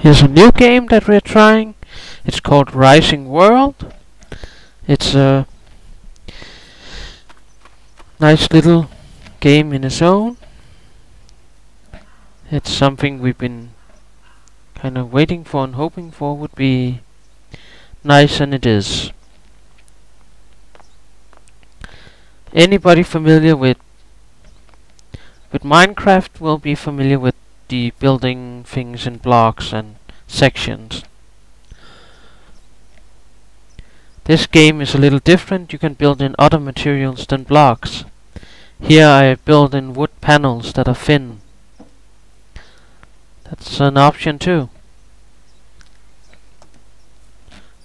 Here's a new game that we're trying. It's called Rising World. It's a nice little game in its own. It's something we've been kind of waiting for and hoping for would be nice, and it is. Anybody familiar with Minecraft will be familiar with the building things in blocks and sections. This game is a little different. You can build in other materials than blocks. Here I build in wood panels that are thin. That's an option too.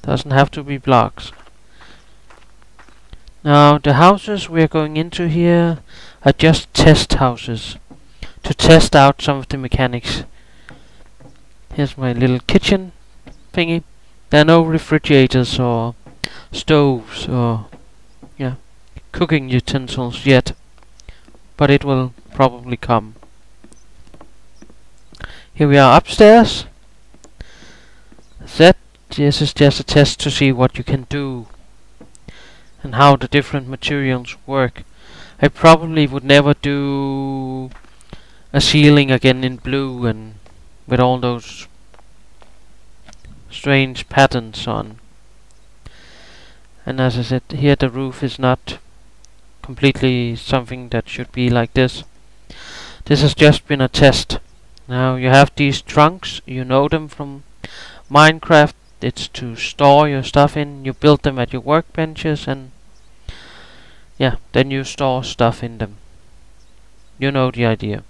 Doesn't have to be blocks. Now the houses we're going into here are just test houses to test out some of the mechanics. Here's my little kitchen thingy. There are no refrigerators or stoves or cooking utensils yet, but it will probably come. Here we are upstairs. This is just a test to see what you can do and how the different materials work. I probably would never do a ceiling again in blue and with all those strange patterns on. And as I said, here the roof is not completely something that should be like this. This has just been a test. Now you have these trunks, you know them from Minecraft. It's to store your stuff in. You build them at your workbenches and then you store stuff in them. You know the idea.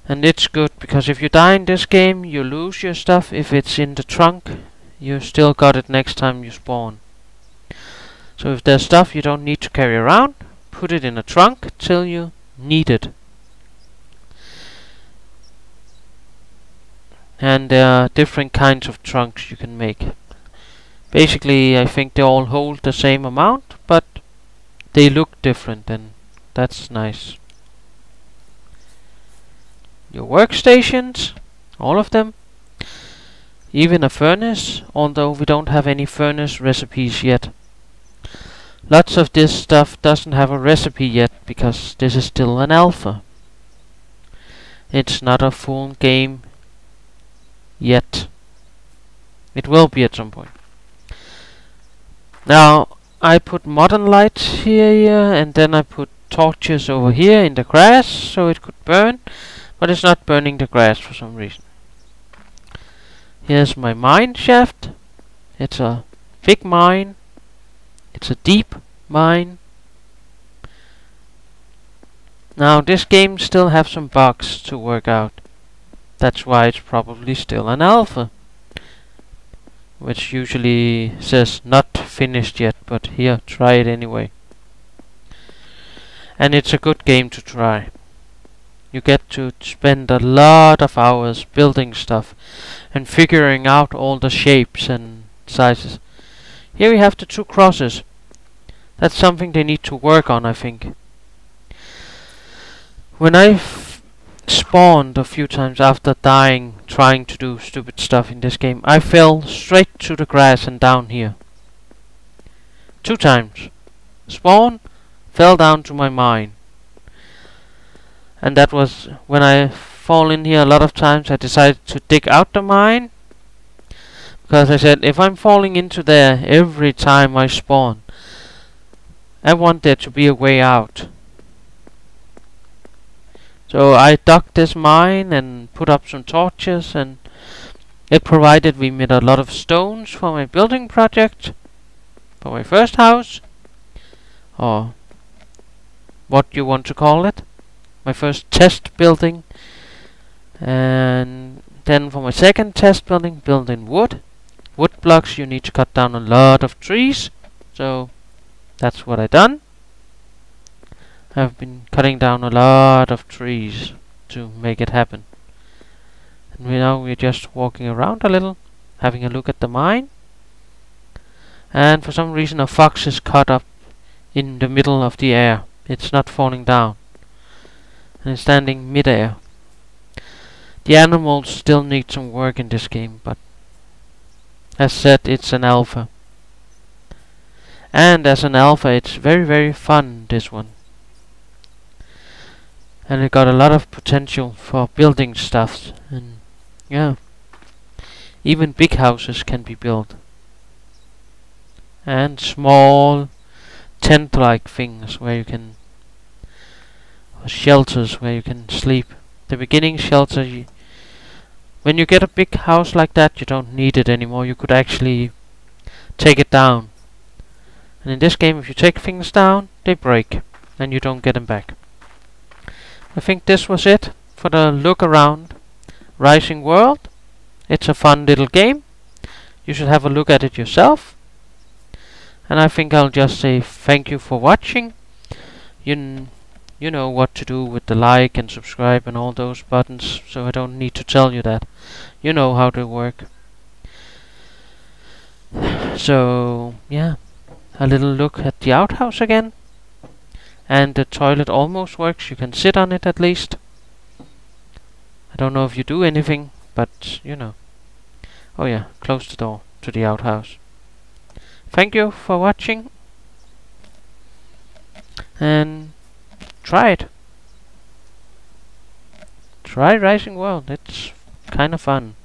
And it's good because if you die in this game, you lose your stuff. If it's in the trunk, you still got it next time you spawn. So if there's stuff you don't need to carry around, put it in a trunk till you need it. And there are different kinds of trunks you can make. Basically, I think they all hold the same amount, but they look different, and that's nice. Your workstations, all of them. Even a furnace, although we don't have any furnace recipes yet. Lots of this stuff doesn't have a recipe yet, because this is still an alpha. It's not a full game yet. It will be at some point. Now I put modern lights here, and then I put torches over here in the grass so it could burn, but it's not burning the grass for some reason. Here's my mine shaft. It's a big mine. It's a deep mine. Now this game still have some bugs to work out. That's why it's probably still an alpha, which usually says not finished yet, but here, try it anyway. And it's a good game to try. You get to spend a lot of hours building stuff and figuring out all the shapes and sizes. Here we have the two crosses. That's something they need to work on, I think. When I spawned a few times after dying trying to do stupid stuff in this game, I fell straight to the grass and down here. 2 times. Spawn, fell down to my mine. And that was when I fall in here a lot of times. I decided to dig out the mine, because I said if I'm falling into there every time I spawn, I want there to be a way out. So I dug this mine and put up some torches, and it provided me with a lot of stones for my building project, for my first house, or what you want to call it, my first test building. And then for my second test building, build in wood. Wood blocks, you need to cut down a lot of trees, so that's what I done. I've been cutting down a lot of trees to make it happen. And now we're just walking around a little, having a look at the mine. And for some reason a fox is caught up in the middle of the air. It's not falling down. And it's standing mid-air. The animals still need some work in this game, but as said, it's an alpha. And as an alpha, it's very, very fun, this one. And it got a lot of potential for building stuff. And yeah, even big houses can be built. And small tent-like things where you can, or shelters where you can sleep. The beginning shelter, when you get a big house like that, you don't need it anymore. You could actually take it down. And in this game, if you take things down, they break, and you don't get them back. I think this was it for the look around Rising World. It's a fun little game. You should have a look at it yourself. And I think I'll just say thank you for watching. You know what to do with the like and subscribe and all those buttons, so I don't need to tell you that. You know how they work. So, yeah. A little look at the outhouse again. And the toilet almost works. You can sit on it at least. I don't know if you do anything, but you know. Oh yeah, close the door to the outhouse. Thank you for watching. And try it. Try Rising World. It's kind of fun.